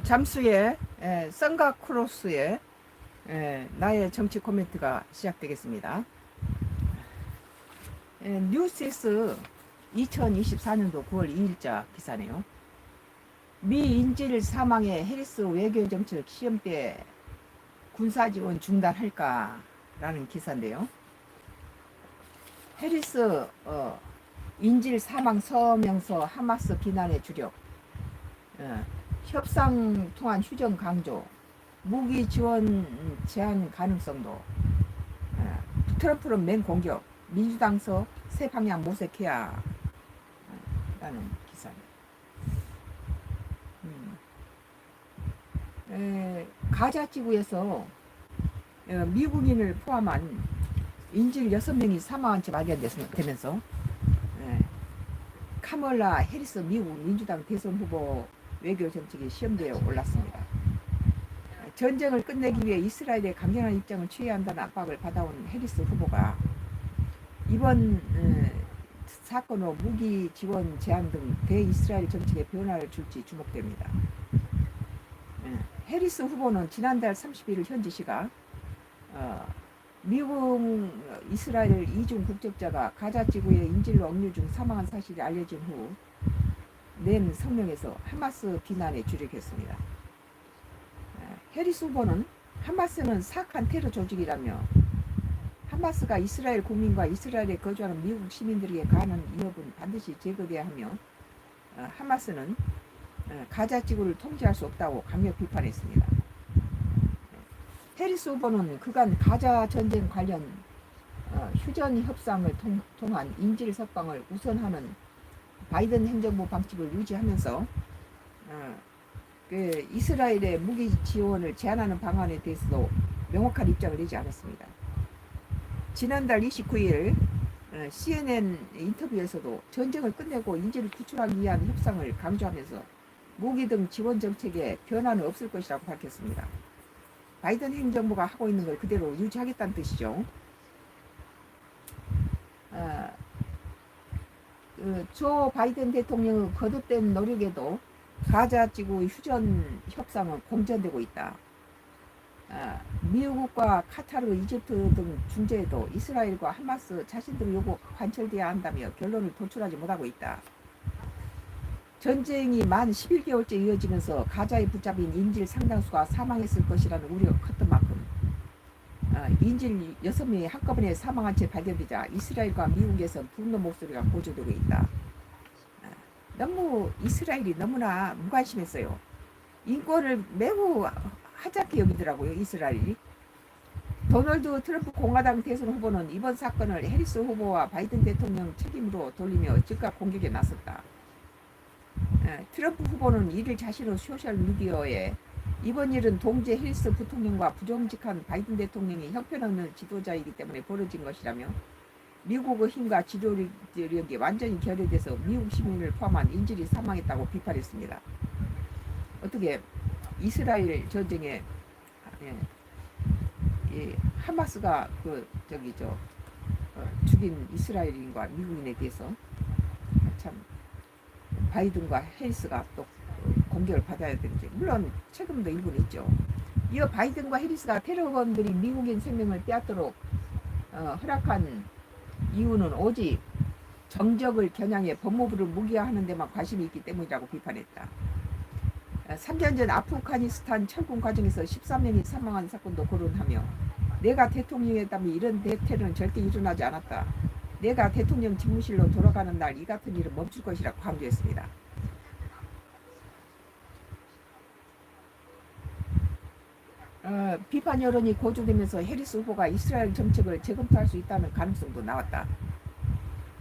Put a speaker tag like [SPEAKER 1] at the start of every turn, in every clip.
[SPEAKER 1] 잠수의 썬가 크로스의 나의 정치 코멘트가 시작되겠습니다. 뉴스에스 2024년도 9월 2일자 기사네요. 미 인질 사망의 해리스 외교정책 시험 때 군사지원 중단할까라는 기사인데요. 해리스 인질 사망 서명서 하마스 비난의 주력, 협상 통한 휴전 강조, 무기 지원 제한 가능성도, 트럼프는 맹공격, 민주당서 새 방향 모색해야 라는 기사입니다. 가자 지구에서 미국인을 포함한 인질 6명이 사망한 채 발견되면서 카멀라 해리스 미국 민주당 대선 후보 외교 정책이 시험대에 올랐습니다. 전쟁을 끝내기 위해 이스라엘의 강경한 입장을 취해야 한다는 압박을 받아온 해리스 후보가 이번 사건으로 무기 지원 제한 등 대이스라엘 정책에 변화를 줄지 주목됩니다. 해리스 후보는 지난달 31일 현지 시각 미국 이스라엘 이중 국적자가 가자 지구의 인질로 억류 중 사망한 사실이 알려진 후 낸 성명에서 하마스 비난에 주력했습니다. 해리스 후보는 하마스는 사악한 테러 조직이라며 하마스가 이스라엘 국민과 이스라엘에 거주하는 미국 시민들에게 가하는 위협은 반드시 제거돼야 하며 하마스는 가자 지구를 통제할 수 없다고 강력 비판했습니다. 해리스 후보는 그간 가자 전쟁 관련 휴전 협상을 통한 인질 석방을 우선하는 바이든 행정부 방침을 유지하면서 이스라엘의 무기 지원을 제한하는 방안에 대해서도 명확한 입장을 내지 않았습니다. 지난달 29일 CNN 인터뷰에서도 전쟁을 끝내고 인질을 구출하기 위한 협상을 강조하면서 무기 등 지원 정책에 변화는 없을 것이라고 밝혔습니다. 바이든 행정부가 하고 있는 걸 그대로 유지하겠다는 뜻이죠. 조 바이든 대통령의 거듭된 노력에도 가자 지구 휴전 협상은 공전되고 있다. 미국과 카타르, 이집트 등 중재에도 이스라엘과 하마스 자신들의 요구 관철돼야 한다며 결론을 도출하지 못하고 있다. 전쟁이 만 11개월째 이어지면서 가자에 붙잡힌 인질 상당수가 사망했을 것이라는 우려가 컸던 만큼 인질 6명이 한꺼번에 사망한 채 발견되자 이스라엘과 미국에서 분노 목소리가 고조되고 있다. 너무 이스라엘이 너무나 무관심했어요. 인권을 매우 하찮게 여기더라고요. 이스라엘이. 도널드 트럼프 공화당 대선 후보는 이번 사건을 해리스 후보와 바이든 대통령 책임으로 돌리며 즉각 공격에 나섰다. 트럼프 후보는 이를 자신의 소셜미디어에 이번 일은 동제 해리스 부통령과 부정직한 바이든 대통령이 형편없는 지도자이기 때문에 벌어진 것이라며 미국의 힘과 지도력이 완전히 결여돼서 미국 시민을 포함한 인질이 사망했다고 비판했습니다. 어떻게 이스라엘 전쟁에 하마스가 죽인 이스라엘인과 미국인에 대해서 참 바이든과 해리스가 또 공격을 받아야 되는지, 물론 책임도 일부는 있죠. 이어 바이든과 해리스가 테러범들이 미국인 생명을 빼앗도록 허락한 이유는 오직 정적을 겨냥해 법무부를 무기화하는 데만 관심이 있기 때문이라고 비판했다. 3년 전 아프가니스탄 철군 과정에서 13명이 사망한 사건도 거론하며 내가 대통령이었다면 이런 대테러는 절대 일어나지 않았다. 내가 대통령 집무실로 돌아가는 날 이 같은 일은 멈출 것이라고 강조했습니다. 비판 여론이 고조되면서 해리스 후보가 이스라엘 정책을 재검토할 수 있다는 가능성도 나왔다.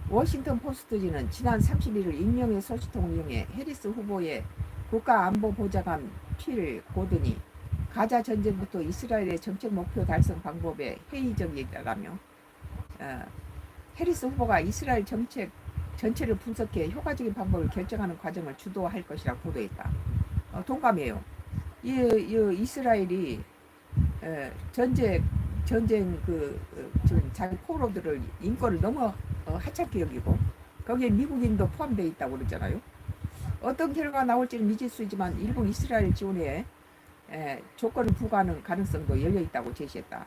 [SPEAKER 1] 워싱턴 포스트지는 지난 31일 익명의 소식통을 이용해 해리스 후보의 국가안보보좌관 필 고든이 가자 전쟁부터 이스라엘의 정책 목표 달성 방법에 회의적이라며 해리스 후보가 이스라엘 정책 전체를 분석해 효과적인 방법을 결정하는 과정을 주도할 것이라고 보도했다. 동감해요. 이스라엘이 전쟁 지금 자기 포로들을 인권을 너무 하찮게 여기고 거기에 미국인도 포함되어 있다고 그러잖아요. 어떤 결과가 나올지는 미지수이지만 일본 이스라엘 지원에 조건을 부과하는 가능성도 열려 있다고 제시했다.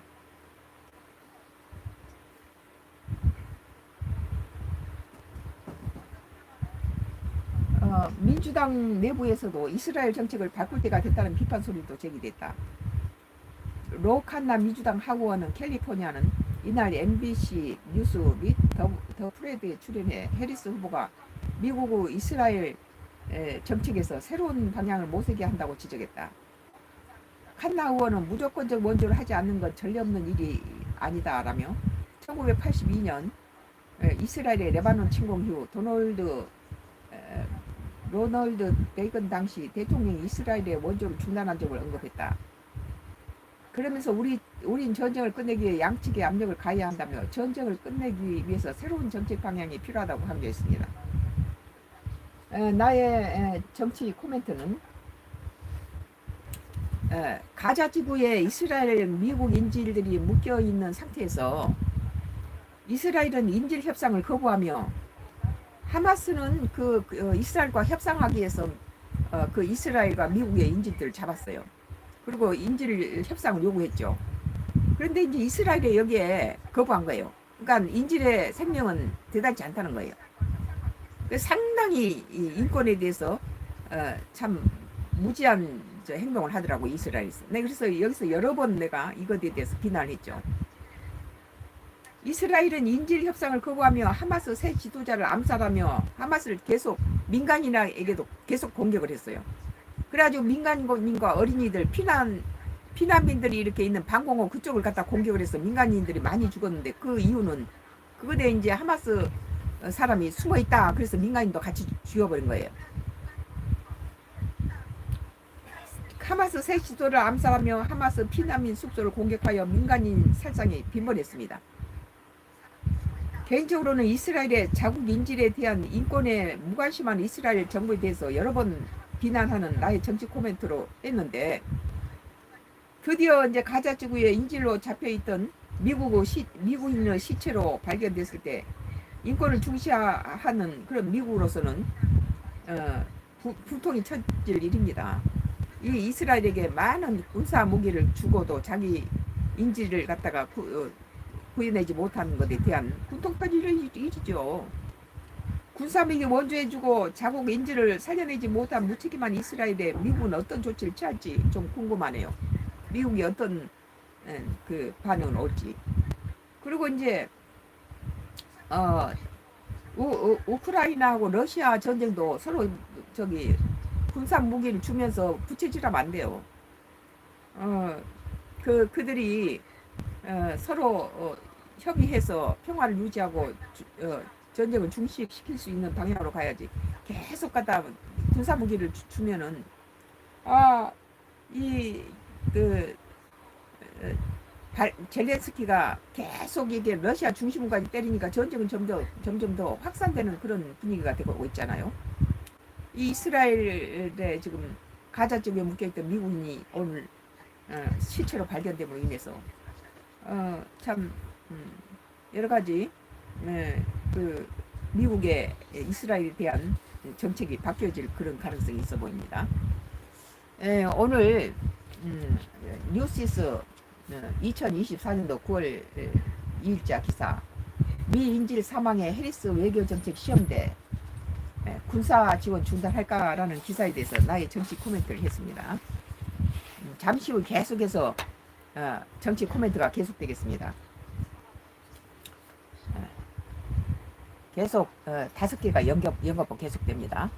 [SPEAKER 1] 민주당 내부에서도 이스라엘 정책을 바꿀 때가 됐다는 비판 소리도 제기됐다. 로 칸나 민주당 하고원은 캘리포니아는 이날 MBC 뉴스 및 더 프레드에 출연해 해리스 후보가 미국의 이스라엘 정책에서 새로운 방향을 모색해야 한다고 지적했다. 칸나 의원은 무조건적 원조를 하지 않는 건 전례 없는 일이 아니다라며 1982년 이스라엘의 레바논 침공 후 로널드 레이건 당시 대통령이 이스라엘의 원조를 중단한 점을 언급했다. 그러면서 우린 전쟁을 끝내기 위해 양측의 압력을 가해야 한다며 전쟁을 끝내기 위해서 새로운 정책 방향이 필요하다고 강조했습니다. 나의 정치 코멘트는 가자 지구에 이스라엘 미국 인질들이 묶여있는 상태에서 이스라엘은 인질 협상을 거부하며 하마스는 이스라엘과 협상하기 위해서 그 이스라엘과 미국의 인질들을 잡았어요. 그리고 인질 협상을 요구했죠. 그런데 이제 이스라엘이 여기에 거부한 거예요. 그러니까 인질의 생명은 대단치 않다는 거예요. 상당히 인권에 대해서 참 무지한 행동을 하더라고 이스라엘에서. 그래서 여기서 여러 번 내가 이것에 대해서 비난을 했죠. 이스라엘은 인질 협상을 거부하며 하마스 새 지도자를 암살하며 하마스를 계속 민간인에게도 계속 공격을 했어요. 그래가지고 민간인과 어린이들 피난민들이 이렇게 있는 방공호 그쪽을 갖다 공격을 해서 민간인들이 많이 죽었는데 그 이유는 그거에 이제 하마스 사람이 숨어 있다. 그래서 민간인도 같이 죽여버린 거예요. 하마스 새 지도를 암살하며 하마스 피난민 숙소를 공격하여 민간인 살상이 빈번했습니다. 개인적으로는 이스라엘의 자국 인질에 대한 인권에 무관심한 이스라엘 정부에 대해서 여러 번 비난하는 나의 정치 코멘트로 했는데 드디어 이제 가자 지구에 인질로 잡혀있던 미국인의 시체로 발견됐을 때 인권을 중시하는 그런 미국으로서는 분통이 쳐질 일입니다. 이 이스라엘에게 많은 군사 무기를 주고도 자기 인질을 갖다가 구해내지 못하는 것에 대한 분통 터질 일이죠. 군사무기 원조해주고 자국 인질을 살려내지 못한 무책임한 이스라엘에 미국은 어떤 조치를 취할지 좀 궁금하네요. 미국이 어떤 그 반응을 올지. 그리고 이제 우크라이나하고 러시아 전쟁도 서로 군사 무기를 주면서 부채질하면 안 돼요. 그들이 서로 협의해서 평화를 유지하고 전쟁을 중식시킬 수 있는 방향으로 가야지. 계속 갖다 군사 무기를 주면은 젤렌스키가 계속 이게 러시아 중심까지 때리니까 전쟁은 점점 더 확산되는 그런 분위기가 되고 있잖아요. 이 이스라엘에 지금 가자 쪽에 묶여있던 미군이 오늘 시체로 발견됨으로 인해서 참 여러 가지 그 미국의 이스라엘에 대한 정책이 바뀌어질 그런 가능성이 있어 보입니다. 오늘 뉴시스 2024년도 9월 2일자 기사 미 인질 사망의 해리스 외교정책 시험대 군사 지원 중단할까라는 기사에 대해서 나의 정치 코멘트를 했습니다. 잠시 후 계속해서 정치 코멘트가 계속되겠습니다. 계속 5개가 연거푸 계속됩니다.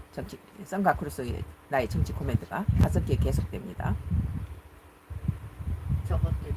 [SPEAKER 1] 썬가 크루소의 나의 정치 코멘트가 5개 계속됩니다.
[SPEAKER 2] 저것들이